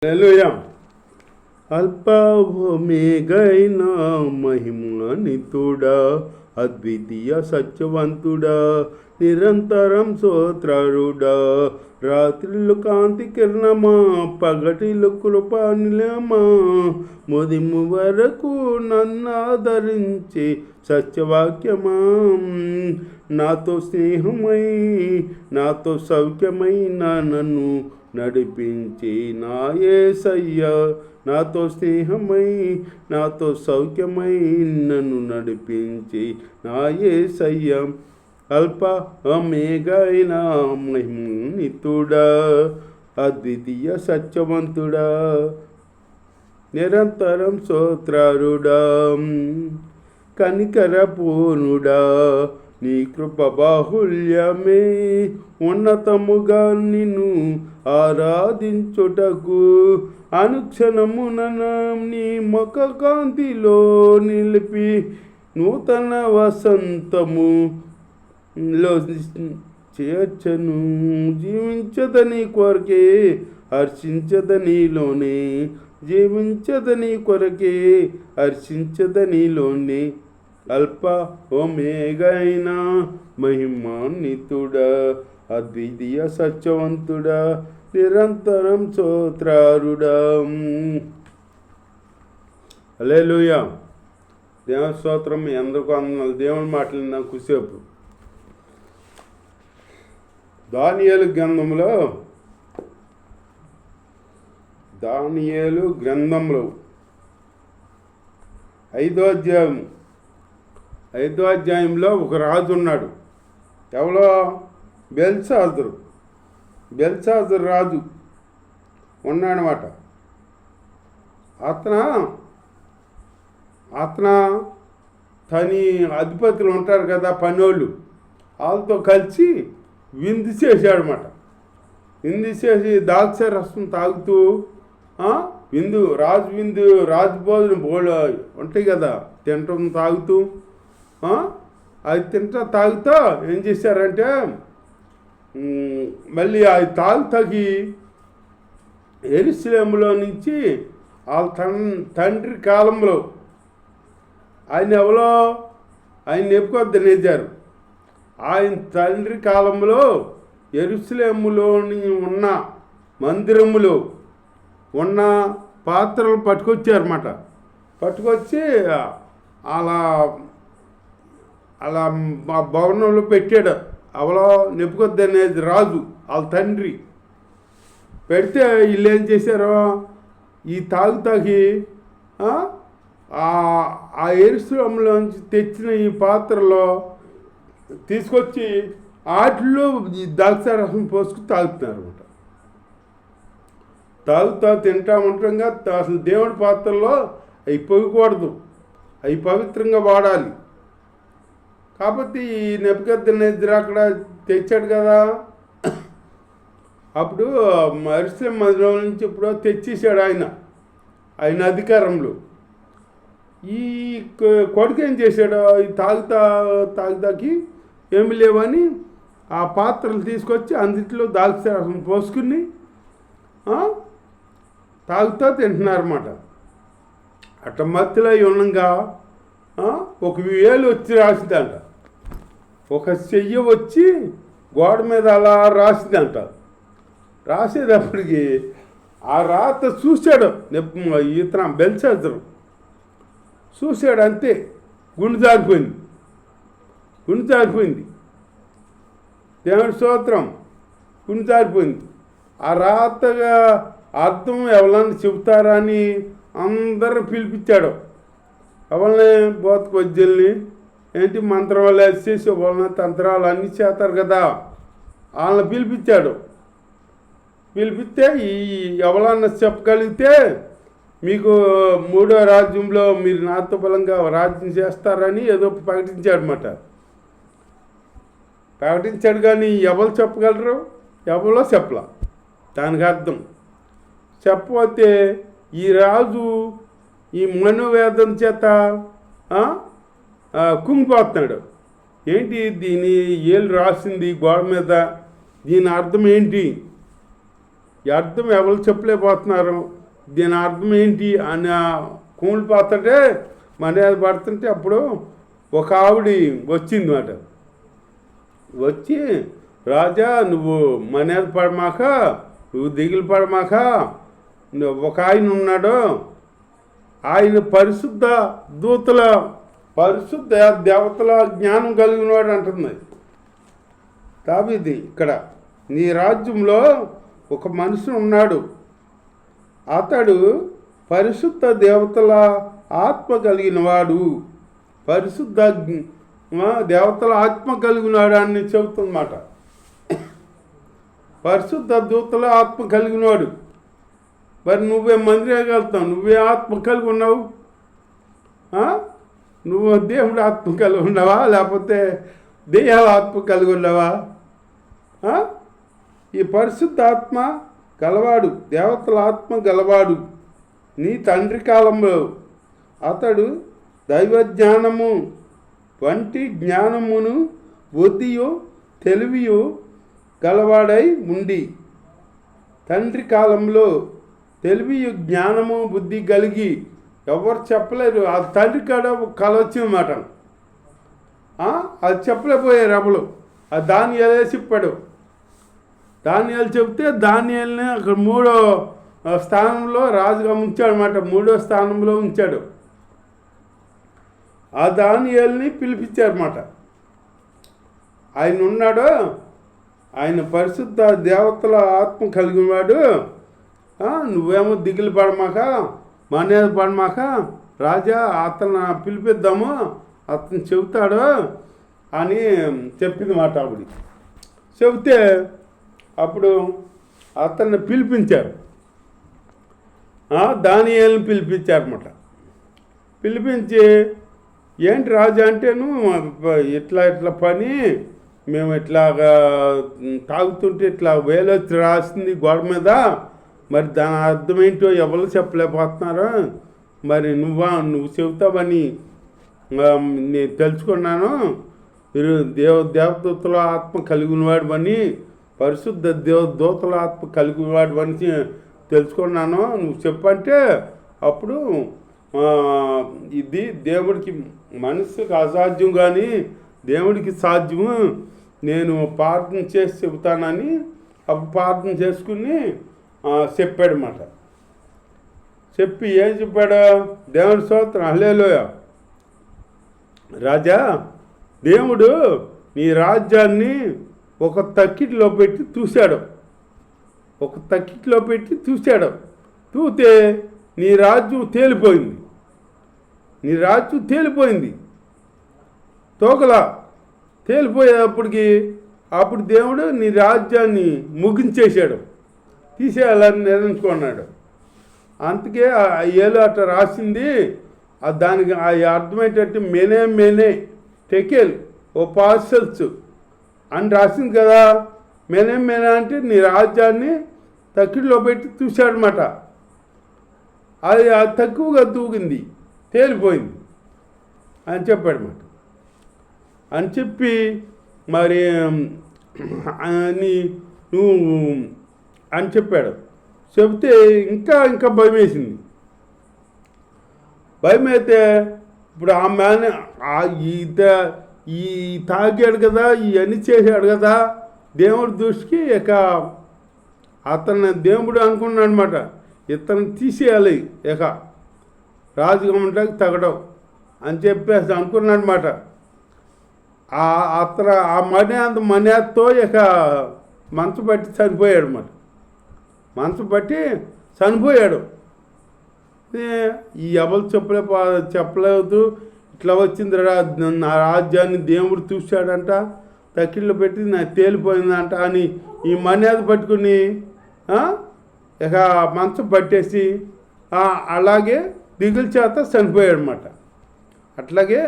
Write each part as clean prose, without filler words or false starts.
హల్లెలూయా. అల్పావమేగైన మహిమాన్వితుడా, అద్వితీయ సత్యవంతుడా, నిరంతరం స్తోత్రుడా, రాత్రిళ్ళు కాంతి కిరణమా, పగటిలు కృపా నిలయమా, ముదిము వరకు నన్ను ఆదరించి సత్యవాక్యమా, నాతో స్నేహమై నాతో సౌఖ్యమైన నన్ను నడిపించి నా యేసయ్యా, నాతో స్నేహమై నాతో సౌఖ్యమై నన్ను నడిపించి నా యేసయ్యా. అల్ప అమేగైన మహిమాన్వితుడా, అద్వితీయ సత్యవంతుడా, నిరంతరం స్తోత్రుడా, కనికరపూర్ణుడా, నీ కృప బాహుల్యమే ఉన్నతముగా నిన్ను ఆరాధించుటకు, అనుక్షణమున నీ ముఖ కాంతిలో నిలిపి నూతన వసంతములో చేర్చను. జీవించదని కొరకే హర్షించదనిలోనే, జీవించదని కొరకే హర్షించదనిలోనే. అల్ప ఓమేగైన మహిమాన్వితుడా, అద్వితీయ సత్యవంతుడా, నిరంతరం స్తోత్రుడా. హల్లెలూయా. దేవుని స్తోత్రం. మీ అందరికీ వందనాలు. దేవుని మాటలు కుసేపు దానియేలు గ్రంథంలో 5వ అధ్యాయంలో ఒక రాజు ఉన్నాడు. ఎవరో బెల్షాజరు రాజు ఉన్నాడనమాట. అతను తని అధిపతులు ఉంటారు కదా, పనోళ్ళు, వాళ్ళతో కలిసి విందు చేశాడనమాట. విందు చేసి ద్రాక్ష రసం తాగుతూ రాజభోజనం బోళ్ళు ఉంటాయి కదా, తింటం తాగుతూ అది తాగుతా ఏం చేశారంటే, మళ్ళీ అది తాగి యెరూషలేములో నుంచి వాళ్ళ తండ్రి కాలంలో ఆయన నెబుకద్నెజరు ఆయన తండ్రి కాలంలో యెరూషలేములోని ఉన్న మందిరములో ఉన్న పాత్రలు పట్టుకొచ్చారన్నమాట. పట్టుకొచ్చి అలా మా భవనంలో పెట్టాడు. నెబుకద్నెజరు రాజు వాళ్ళ తండ్రి పెడితే వీళ్ళు ఏం చేశారో, ఈ తాగి ఆ యెరూషలేములోంచి తెచ్చిన ఈ పాత్రలో తీసుకొచ్చి వాటిల్లో ఈ ద్రాక్షారసం పోసుకుని తాగుతున్నారు అనమాట. తింటా ఉంటాంగా. అసలు దేవుడి పాత్రలో అవి పొగకూడదు, అవి పవిత్రంగా వాడాలి. కాబట్టి ఈ నెబుకద్నెజరు అక్కడ తెచ్చాడు కదా, అప్పుడు యెరూషలేము మందిరం నుంచి ఎప్పుడో తెచ్చేసాడు ఆయన అధికారంలో. ఈ కొడుకు ఏం చేశాడు, ఈ తాగుతాకి ఏమి లేవని ఆ పాత్రలు తీసుకొచ్చి అందుట్లో ద్రాక్షారసం పోసుకుని తాగుతా తింటున్నారన్నమాట. అట్ట మత్తులో ఉండగా ఒక వేలు వచ్చి రాసిందంట, ఒక చెయ్యి వచ్చి గోడ మీద అలా రాసిందంట. రాసేటప్పటికి ఆ రాత చూశాడు ఇతను బెల్షాజరు, చూశాడు, అంతే గుండె జారిపోయింది. దేవుడి స్తోత్రం. గుండె జారిపోయింది. ఆ రాతగా అర్థం ఎవరన్నా చెబుతారా అని అందరూ పిలిపించాడు. ఎవరిని బోధకొజ్జల్ని ఏంటి మంత్రాలు వేసేసి వాళ్ళని తంత్రాలు అన్నీ చేస్తారు కదా, వాళ్ళని పిలిపిస్తే ఈ ఎవరన్నా చెప్పగలిగితే మీకు 3వ రాజ్యంలో మీరు నాతో బలంగా రాజ్యం చేస్తారని ఏదో ప్రకటించాడు. కానీ ఎవరు చెప్పగలరు? ఎవరో చెప్పలా. దానికి అర్థం చెప్పకపోతే ఈ రాజు ఈ మనోవేదన చేత కుంగిపోతున్నాడు. ఏంటి దీని ఏళ్ళు రాసింది గోడ మీద, దీని అర్థం ఏంటి? ఈ అర్థం ఎవరు చెప్పలేకపోతున్నారు, దీని అర్థం ఏంటి అని కూలి పోతుంటే మర్యాద పడుతుంటే అప్పుడు ఒక ఆవిడ వచ్చింది మాట. వచ్చి, రాజా నువ్వు మర్యాద పడమాక, నువ్వు దిగులు పడమాక, ఒక ఆయన ఉన్నాడు, ఆయన పరిశుద్ధ దూతల పరిశుద్ధ దేవతల జ్ఞానం కలిగినవాడు అంటుంది దావీదు. ఇక్కడ నీ రాజ్యంలో ఒక మనిషి ఉన్నాడు, అతడు పరిశుద్ధ దేవతల ఆత్మ కలిగినవాడు, పరిశుద్ధ దేవతల ఆత్మ కలిగినవాడు అని చెబుతుందన్నమాట. పరిశుద్ధ దూతల ఆత్మ కలిగినవాడు. మరి నువ్వే మందిరానికి వెళ్తావు, నువ్వే ఆత్మ కలిగి ఉన్నావు? నువ్వు దేవుడు ఆత్మ కలిగి ఉన్నావా, లేకపోతే దెయ్యాల ఆత్మ కలిగి ఉన్నావా? ఈ పరిశుద్ధ ఆత్మ గలవాడు, దేవతల ఆత్మ గలవాడు నీ తండ్రి కాలంలో అతడు దైవజ్ఞానము వంటి జ్ఞానమును బుద్ధియు తెలివియు గలవాడై ఉండి, తండ్రి కాలంలో తెలివియు జ్ఞానము బుద్ధి కలిగి ఎవరు చెప్పలేరు. ఆ తండ్రి కాడ కళ వచ్చిందన్నమాట. అది చెప్పలేకపోయారు ఎవరు. అది దానియేలే చెప్పాడు. దానియేలు చెప్తే దానియేలుని అక్కడ 3వ స్థానంలో రాజుగా ఉంచాడనమాట. 3వ స్థానంలో ఉంచాడు. ఆ దానియేలుని పిలిపించారన్నమాట. ఆయన ఉన్నాడు, ఆయన పరిశుద్ధ దేవతల ఆత్మ కలిగినవాడు, నువ్వేమో దిగులు పడమాక, మర్యాద పడమాక, రాజా అతను పిలిపిద్దాము, అతను చెబుతాడు అని చెప్పింది మాట ఆవిడ. చెబితే అప్పుడు అతన్ని పిలిపించారు, దానియేలుని పిలిపించారన్నమాట. పిలిపించి, ఏంటి రాజా అంటేను ఇట్లా పని, మేము ఇట్లాగా తాగుతుంటే ఇట్లా వేలొచ్చి రాసింది గోడ మీద, మరి దాని అర్థం ఏంటో ఎవరు చెప్పలేకపోతున్నారు, మరి నువ్వు చెబుతావని నేను తెలుసుకున్నాను. మీరు దేవదూతల ఆత్మ కలిగినవాడు అని, పరిశుద్ధ దూతల ఆత్మ కలిగినవాడు అని తెలుసుకున్నాను, నువ్వు చెప్పంటే అప్పుడు ఇది దేవుడికి మనసుకు అసాధ్యం కానీ దేవుడికి సాధ్యము, నేను ప్రార్థన చేసి చెబుతానని అప్పుడు ప్రార్థన చేసుకుని చెప్పాడన్నమాట. చెప్పి ఏం చెప్పాడు? దేవుడి స్తోత్రం, హల్లెలూయా. రాజా, దేవుడు నీ రాజ్యాన్ని ఒక తక్కిటిలో పెట్టి చూశాడు. ఒక తక్కిటిలో పెట్టి చూశాడు. చూస్తే నీ రాజ్యం తేలిపోయింది. నీ రాజ్యం తేలిపోయింది. తోకలా తేలిపోయేటప్పటికి అప్పుడు దేవుడు నీ రాజ్యాన్ని ముగించేశాడు, తీసేయాలని నిర్ణయించుకున్నాడు. అందుకే ఆ ఏలు అట్లా రాసింది. దానికి ఆ అర్థం ఏంటంటే మేనే టెకెల్ ఓ పార్సల్స్ అని రాసింది కదా. మేనే అంటే నీ రాజ్యాన్ని తక్కిడిలో పెట్టి చూశాడనమాట. అది తక్కువగా తూగింది, తేలిపోయింది అని చెప్పాడనమాట. అని చెప్పి మరి నువ్వు అని చెప్పాడు. చెబితే ఇంకా భయం వేసింది. భయం అయితే ఇప్పుడు ఈ తాగాడు కదా, ఇవన్నీ చేశాడు కదా, దేవుడి దృష్టికి ఇక అతను దేవుడు అనుకున్నాడు అనమాట. ఇతను తీసేయాలి, ఇక రాజుగమంటకి తగడం అని చెప్పేసి అనుకున్నాడు అనమాట. అతను ఆ మర్యాదతో ఇక మనసు పట్టి చనిపోయాడు అన్నమాట. మనసు పట్టి చనిపోయాడు. ఈ ఎవరు చెప్పలేదు, ఇట్లా వచ్చింది నా రాజ్యాన్ని దేవుడు చూశాడంట, తక్కిళ్ళు పెట్టి నాకు తేలిపోయిందంట అని ఈ మర్యాద పట్టుకుని ఇక మనసు పట్టేసి అలాగే దిగులు చేత చనిపోయాడు అన్నమాట. అట్లాగే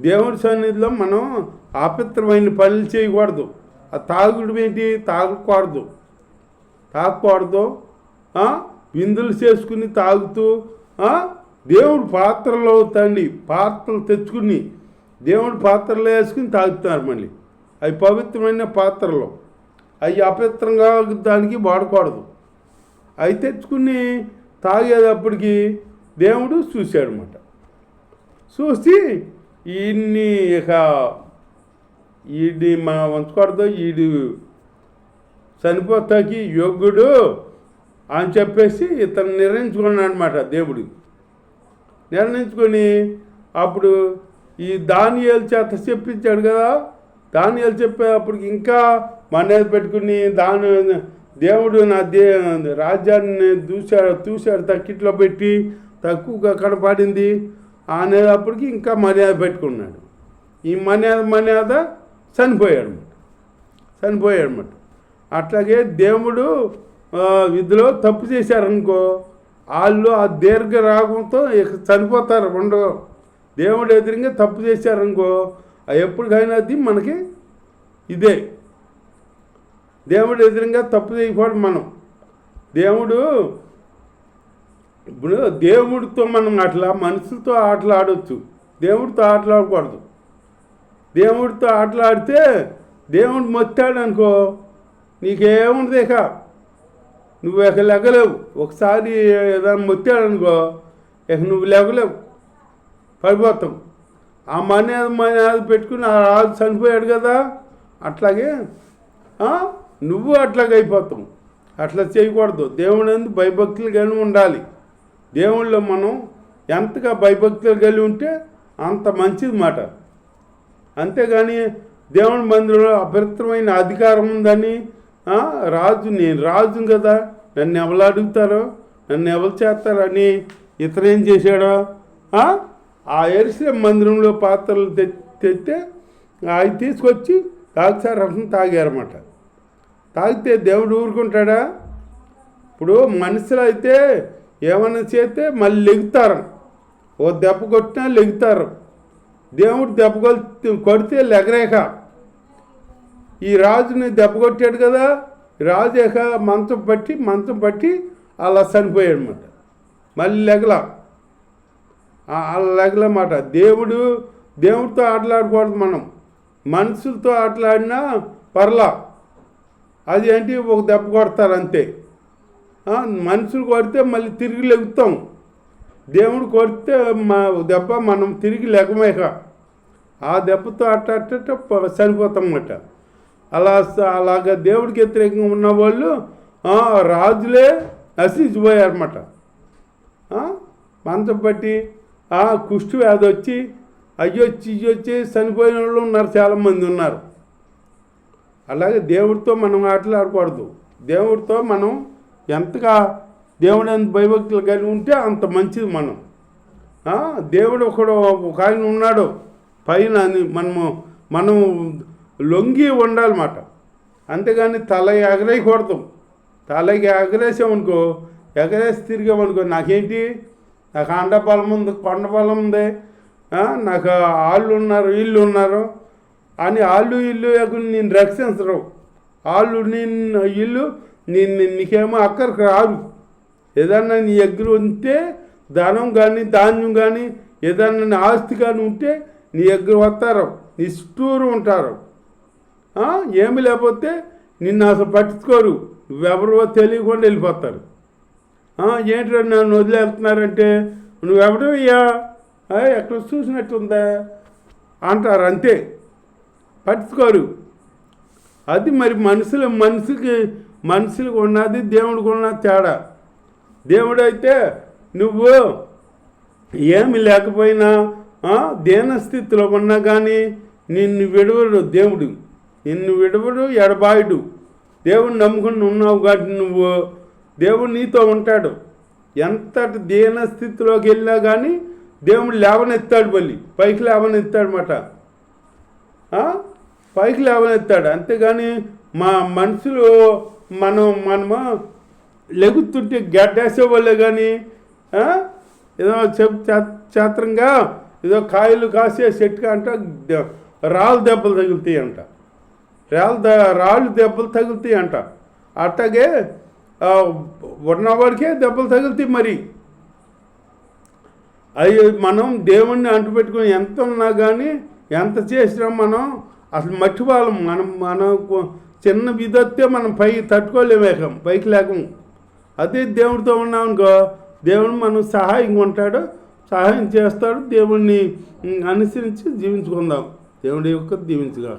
దేవుడి సన్నిధిలో మనం ఆపవిత్రమైన పనులు చేయకూడదు. ఆ తాగుడు ఏంటి? తాగకూడదు. విందులు చేసుకుని తాగుతూ దేవుడు పాత్రలో పాత్రలు తెచ్చుకుని దేవుడు పాత్రలో వేసుకుని తాగుతున్నారు. మళ్ళీ అవి పవిత్రమైన పాత్రలు, అవి అపవిత్రంగా దానికి వాడకూడదు. అవి తెచ్చుకుని తాగేటప్పటికి దేవుడు చూశాడనమాట. చూసి ఈయన్ని ఇక ఈడి మనం ఉంచకూడదు, ఈడు చనిపోతాకి యోగ్యుడు అని చెప్పేసి ఇతను నిర్ణయించుకున్నాడు అనమాట. దేవుడు నిర్ణయించుకొని అప్పుడు ఈ దానియేలు చేత చెప్పించాడు కదా. దానియేలు చెప్పేటప్పటికి ఇంకా మనేది పెట్టుకుని దేవుడు నా రాజ్యాన్ని చూశాడు తక్కిట్లో పెట్టి తక్కువగా కనపడింది అనేటప్పటికి ఇంకా మర్యాద పెట్టుకున్నాడు. ఈ మర్యాద చనిపోయాడు. అట్లాగే దేవుడు విధిలో తప్పు చేశారనుకో వాళ్ళు ఆ దీర్ఘ రాగంతో చనిపోతారు. ఉండవు. దేవుడు ఎదురుగా తప్పు చేశారనుకో ఎప్పటికైనా అది మనకి ఇదే. దేవుడు ఎదురుగా తప్పు చేయకూడదు మనం. ఇప్పుడు దేవుడితో మనం అట్లా మనుషులతో ఆటలు ఆడవచ్చు, దేవుడితో ఆటలాడకూడదు. దేవుడితో ఆటలాడితే దేవుడు మొత్తాడు అనుకో నీకేముంది, ఇక నువ్వు ఇక లెగలేవు. ఒకసారి ఏదైనా మొత్తాడు అనుకో ఇక నువ్వు లెగలేవు, పడిపోతావు. ఆ మర్యాద పెట్టుకుని ఆ రాజు చనిపోయాడు కదా, అట్లాగే నువ్వు అట్లాగే అయిపోతావు. అట్లా చేయకూడదు. దేవుడు ఎందుకు భయభక్తులు కలిగి ఉండాలి. దేవుళ్ళో మనం ఎంతగా భయభక్తులు కలిగి ఉంటే అంత మంచిది మాట. అంతేగాని దేవుని మందిరంలో అపరితమైన అధికారం ఉందని నేను రాజు కదా, నన్ను ఎవరు అడుగుతారో, నన్ను ఎవరు చేస్తారని ఇతను ఏం చేశాడో ఆ యెరూషలేము మందిరంలో పాత్రలు తెస్తే అవి తీసుకొచ్చి ద్రాక్షారసం తాగారన్నమాట. తాగితే దేవుడు ఊరుకుంటాడా? ఇప్పుడు మనుషులు అయితే ఏమైనా చేస్తే మళ్ళీ లెగుతారు, ఓ దెబ్బ కొట్టినా లెగుతారు. దేవుడు దెబ్బ కొడితే లెగరేక. ఈ రాజుని దెబ్బ కొట్టాడు కదా, రాజు ఏక మంచం పట్టి అలా చనిపోయాడు అన్నమాట. మళ్ళీ అలా లెగలమాట. దేవుడితో ఆటలాడకూడదు మనం. మనుషులతో ఆటలాడినా పర్లా, అది ఏంటి ఒక దెబ్బ కొడతారు అంతే. మనుషులు కొడితే మళ్ళీ తిరిగి లెగుతాం. దేవుడు కొడితే దెబ్బ మనం తిరిగి లెగమేక ఆ దెబ్బతో అట్ట చనిపోతాం అన్నమాట. అలాగా దేవుడికి వ్యతిరేకంగా ఉన్న వాళ్ళు రాజులే నశించిపోయారన్నమాట. మంచం పట్టి కుష్టి వ్యాధి వచ్చి ఇయ్యొచ్చి చనిపోయిన వాళ్ళు ఉన్నారు, చాలామంది ఉన్నారు. అలాగే దేవుడితో మనం ఆటలాడకూడదు. దేవుడితో మనం ఎంతగా దేవుడు ఎంత భయభక్తులు కలిగి ఉంటే అంత మంచిది. దేవుడు ఒక ఆయన ఉన్నాడు పైన, మనం లొంగి ఉండాలన్నమాట. అంతేగాని తల ఎగరేయకూడదు. తలకి ఎగరేసామనుకో, ఎగరేసి తిరిగామనుకో నాకేంటి, నాకు అండబలం ఉంది, కొండబలం ఉంది, నాకు వాళ్ళు ఉన్నారు వీళ్ళు ఉన్నారు అని వాళ్ళు ఇల్లు నేను రక్షించరు. వాళ్ళు ఇల్లు నీకేమో అక్కడికి రారు. ఏదన్నా నీ దగ్గర ఉంటే ధనం కానీ ధాన్యం కానీ ఏదన్నా నీ ఆస్తి కానీ ఉంటే నీ దగ్గర వస్తారు, నీ చుట్టూరు ఉంటారు. ఏమి లేకపోతే నిన్ను అసలు పట్టించుకోరు, నువ్వెవరో తెలియకుండా వెళ్ళిపోతారు. ఏంటో నన్ను వదిలేస్తున్నారంటే నువ్వెవడో అయ్యా ఎక్కడ చూసినట్టుందా అంటారు, అంతే, పట్టించుకోరు. అది మరి మనుషులకు ఉన్నది దేవుడికి ఉన్నది తేడా. దేవుడైతే నువ్వు ఏమి లేకపోయినా దీనస్థితిలో ఉన్నా కానీ నిన్ను విడవడు. దేవుడు నిన్ను విడవడు, ఎడబాయుడు. దేవుడిని నమ్ముకుని ఉన్నావు కాబట్టి నువ్వు దేవుడు నీతో ఉంటాడు. ఎంతటి దీనస్థితిలోకి వెళ్ళినా కానీ దేవుడు లేవనెత్తాడు, పైకి లేవనెత్తాడనమాట. పైకి లేవనెత్తాడు. అంతేగాని మనుషులు మనము లెగుతుంటే గడ్డేసేవాళ్ళే కానీ ఏదో చేత్రంగా ఏదో కాయలు కాసే చెట్టుగా అంట రాళ్ళు దెబ్బలు తగులుతాయి అంట, రాళ్ళు దెబ్బలు తగులుతాయి అంట. అట్లాగే ఉన్నవాడికే దెబ్బలు తగులుతాయి. మరి అవి మనం దేవుణ్ణి అంటుపెట్టుకుని ఎంత ఉన్నా కానీ ఎంత చేసినా మనం అసలు మట్టివాళ్ళం. మనం చిన్న విధొత్తే మనం పైకి తట్టుకోలేమేకం, పైకి లేకం. అదే దేవుడితో ఉన్నాం అనుకో, దేవుడు మనం సహాయంగా ఉంటాడు, సహాయం చేస్తాడు. దేవుణ్ణి అనుసరించి జీవించుకుందాం. దేవుడి యొక్క దీవించుగా.